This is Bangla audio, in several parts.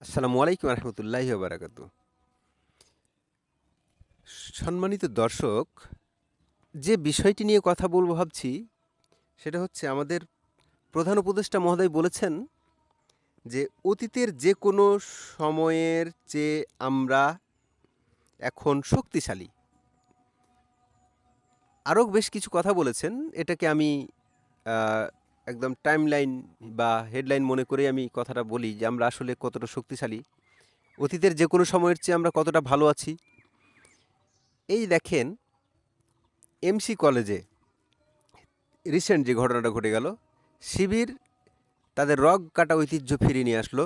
আসসালামু আলাইকুম রহমতুল্লাহি বারাকাতু। সম্মানিত দর্শক, যে বিষয়টি নিয়ে কথা বলবো ভাবছি সেটা হচ্ছে আমাদের প্রধান উপদেষ্টা মহোদয় বলেছেন যে অতীতের যে কোনো সময়ের চেয়ে আমরা এখন শক্তিশালী। আরও বেশ কিছু কথা বলেছেন। এটাকে আমি আহ, একদম টাইমলাইন বা হেডলাইন মনে করে আমি কথাটা বলি যে আমরা আসলে কতটা শক্তিশালী, অতীতের যে কোনো সময়ের চেয়ে আমরা কতটা ভালো আছি। এই দেখেন, এমসি কলেজে রিসেন্ট যে ঘটনাটা ঘটে গেল, শিবির তাদের রগ কাটা ঐতিহ্য ফিরিয়ে নিয়ে আসলো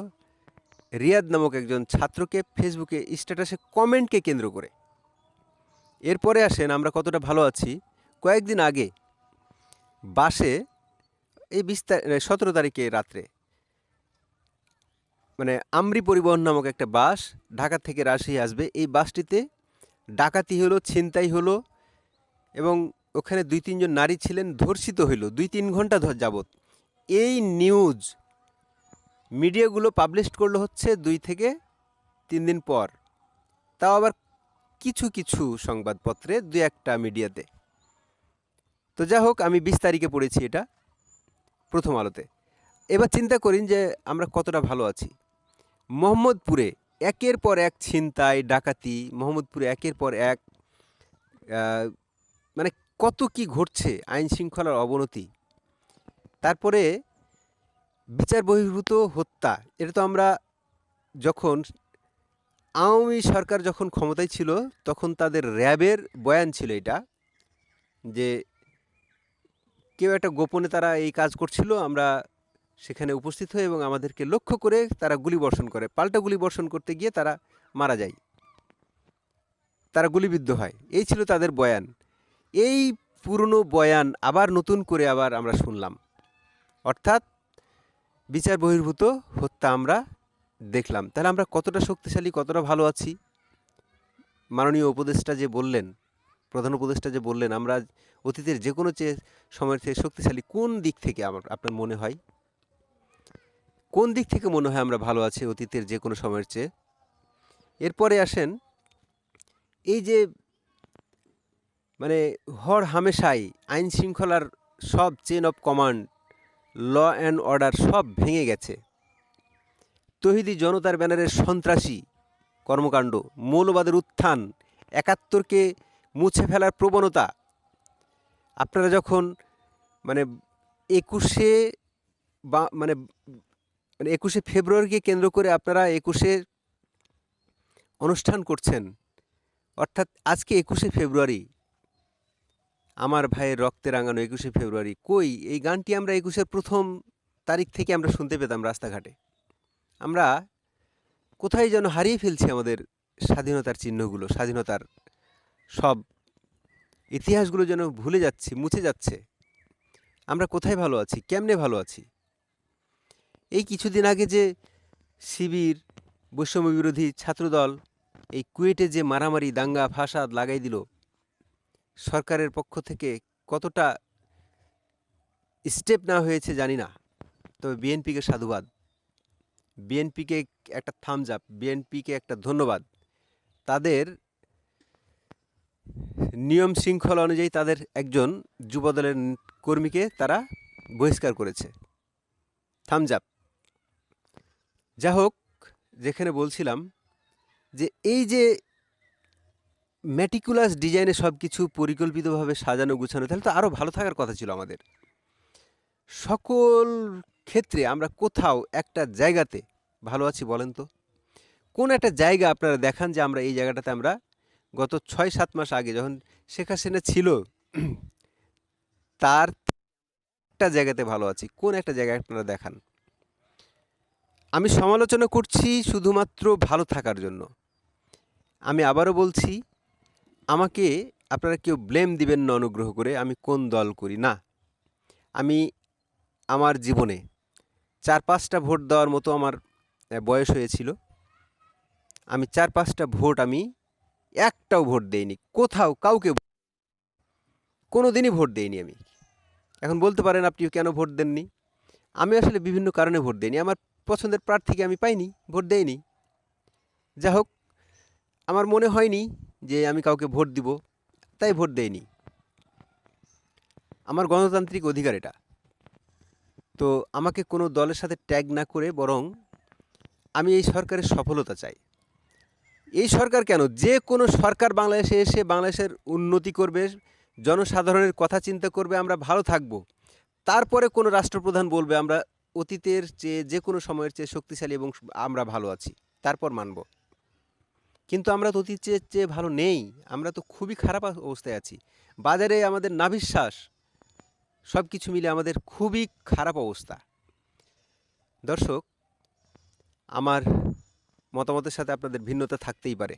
রিয়াদ নামক একজন ছাত্রকে ফেসবুকে স্ট্যাটাসে কমেন্টকে কেন্দ্র করে। এরপরে আসেন আমরা কতটা ভালো আছি। কয়েকদিন আগে বাসে, এই 17 তারিখে রাত্রে, মানে আমরি পরিবহন নামক একটা বাস ঢাকা থেকে রাজশাহী আসবে, এই বাসটিতে ডাকাতি হলো, ছিনতাই হলো এবং ওখানে 2-3 জন নারী ছিলেন, ধর্ষিত হইল 2-3 ঘন্টা যাবৎ। এই নিউজ মিডিয়াগুলো পাবলিশ করলো হচ্ছে 2 থেকে 3 দিন পর, তাও আবার কিছু কিছু সংবাদপত্রে, 2-1টা মিডিয়াতে। তো যা হোক, আমি 20 তারিখে পড়েছি এটা প্রথম আলোতে। এবার চিন্তা করিন যে আমরা কতটা ভালো আছি। মোহাম্মদপুরে একের পর এক ছিনতাই ডাকাতি, মোহাম্মদপুরে একের পর এক আহ, মানে কত কি ঘটছে, আইন শৃঙ্খলার অবনতি, তারপরে বিচার বহির্ভূত হত্যা। এটা তো আমরা যখন আওয়ামী সরকার যখন ক্ষমতায় ছিল তখন তাদের র্যাবের বয়ান ছিল এটা, যে কেউ একটা গোপনে তারা এই কাজ করছিল, আমরা সেখানে উপস্থিত হই এবং আমাদেরকে লক্ষ্য করে তারা গুলি বর্ষণ করে, পাল্টা গুলি বর্ষণ করতে গিয়ে তারা মারা যায়, তারা গুলিবিদ্ধ হয়। এই ছিল তাদের বয়ান। এই পুরনো বয়ান আবার নতুন করে আবার আমরা শুনলাম, অর্থাৎ বিচার বহির্ভূত হত্যা আমরা দেখলাম। তাহলে আমরা কতটা শক্তিশালী, কতটা ভালো আছি। মাননীয় উপদেষ্টা যে বললেন, প্রধান উপদেষ্টা যে বললেন আমরা অতীতের যে কোনো সময়ের থেকে শক্তিশালী, কোন দিক থেকে আমার আপনার মনে হয়, কোন দিক থেকে মনে হয় আমরা ভালো আছি অতীতের যে কোনো সময়ের চেয়ে? এরপরে আসেন, এই যে মানে হর হামেশাই আইন শৃঙ্খলার সব chain of command, law and order সব ভেঙে গেছে। তৌহিদি জনতার ব্যানারের সন্ত্রাসী কর্মকাণ্ড, মৌলবাদের উত্থান, 71কে মুছে ফেলার প্রবণতা। আপনারা যখন মানে 21শে বা মানে মানে 21শে ফেব্রুয়ারিকে কেন্দ্র করে আপনারা 21শে অনুষ্ঠান করছেন, অর্থাৎ আজকে 21শে ফেব্রুয়ারি, আমার ভাইয়ের রক্তে রাঙানো 21শে ফেব্রুয়ারি। কই এই গানটি আমরা 21শের প্রথম তারিখ থেকে আমরা শুনতে পেতাম রাস্তাঘাটে। আমরা কোথায় যেন হারিয়ে ফেলছি আমাদের স্বাধীনতার চিহ্নগুলো, স্বাধীনতার সব ইতিহাসগুলো যেন ভুলে যাচ্ছি, মুছে যাচ্ছে। আমরা কোথায় ভালো আছি, কেমনে ভালো আছি? এই কিছুদিন আগে যে শিবির, বৈষম্য বিরোধী ছাত্রদল, এই কুয়েটে যে মারামারি দাঙ্গা ফাসাদ লাগাই দিল, সরকারের পক্ষ থেকে কতটা স্টেপ নেওয়া হয়েছে জানি না, তবে বিএনপিকে সাধুবাদ, বিএনপিকে একটা থামস আপ, বিএনপিকে একটা ধন্যবাদ। তাদের নিয়ম শৃঙ্খলা অনুযায়ী তাদের একজন যুবদলের কর্মীকে তারা বহিষ্কার করেছে, থামস আপ। যা হোক, যেখানে বলছিলাম যে এই যে ম্যাটিকুলাস ডিজাইনে সব কিছু পরিকল্পিতভাবে সাজানো গুছানো, তাহলে তো আরও ভালো থাকার কথা ছিল আমাদের। সকল ক্ষেত্রে আমরা কোথাও একটা জায়গাতে ভালো আছি বলেন তো? কোন একটা জায়গা আপনারা দেখান যে আমরা এই জায়গাটাতে আমরা গত 6-7 মাস আগে যখন শেখ হাসিনা ছিল তার একটা জায়গাতে ভালো আছি, কোন একটা জায়গায় আপনারা দেখান। আমি সমালোচনা করছি শুধুমাত্র ভালো থাকার জন্য। আমি আবারও বলছি, আমাকে আপনারা কেউ ব্লেম দিবেন না অনুগ্রহ করে আমি কোন দল করি না। আমি আমার জীবনে 4-5টা ভোট দেওয়ার মতো আমার বয়স হয়েছিল। আমি 4-5টা ভোট, আমি একটাও ভোট দেইনি কোথাও, কাউকে কোনো দিনই ভোট দেইনি আমি। এখন বলতে পারেন আপনি কেন ভোট দেননি? আমি আসলে বিভিন্ন কারণে ভোট দেইনি। আমার পছন্দের প্রার্থীকে আমি পাইনি, ভোট দেইনি। যা হোক, আমার মনে হয়নি যে আমি কাউকে ভোট দিব, তাই ভোট দেইনি। আমার গণতান্ত্রিক অধিকার এটা। তো আমাকে কোনো দলের সাথে ট্যাগ না করে বরং আমি এই সরকারের সফলতা চাই। এই সরকার কেন, যে কোনো সরকার বাংলাদেশে এসে বাংলাদেশের উন্নতি করবে, জনসাধারণের কথা চিন্তা করবে, আমরা ভালো থাকব। তারপরে কোনো রাষ্ট্রপ্রধান বলবে আমরা অতীতের চেয়ে যে কোনো সময়ের চেয়ে শক্তিশালী এবং আমরা ভালো আছি, তারপর মানব। কিন্তু আমরা তো অতীতের চেয়ে ভালো নেই, আমরা তো খুবই খারাপ অবস্থায় আছি। বাজারে আমাদের নাভিশ্বাস, সব কিছু মিলে আমাদের খুবই খারাপ অবস্থা। দর্শক, আমার মতামতের সাথে আপনাদের ভিন্নতা থাকতেই পারে।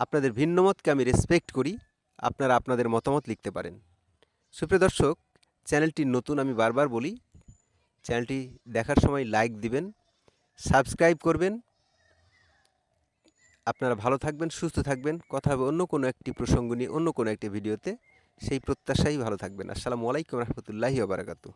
আপনাদের ভিন্ন মতকে আমি রেসপেক্ট করি। আপনারা আপনাদের মতামত লিখতে পারেন। সুপ্রিয় দর্শক, চ্যানেলটি নতুন, আমি বারবার বলি, চ্যানেলটি দেখার সময় লাইক দিবেন, সাবস্ক্রাইব করবেন। আপনারা ভালো থাকবেন, সুস্থ থাকবেন। কথা হবে অন্য কোনো একটি প্রসঙ্গ নিয়ে, অন্য কোনো একটি ভিডিওতে। সেই প্রত্যাশাই ভালো থাকবেন। আসসালামু আলাইকুম রহমতুল্লাহি ওয়া বারাকাতুহু।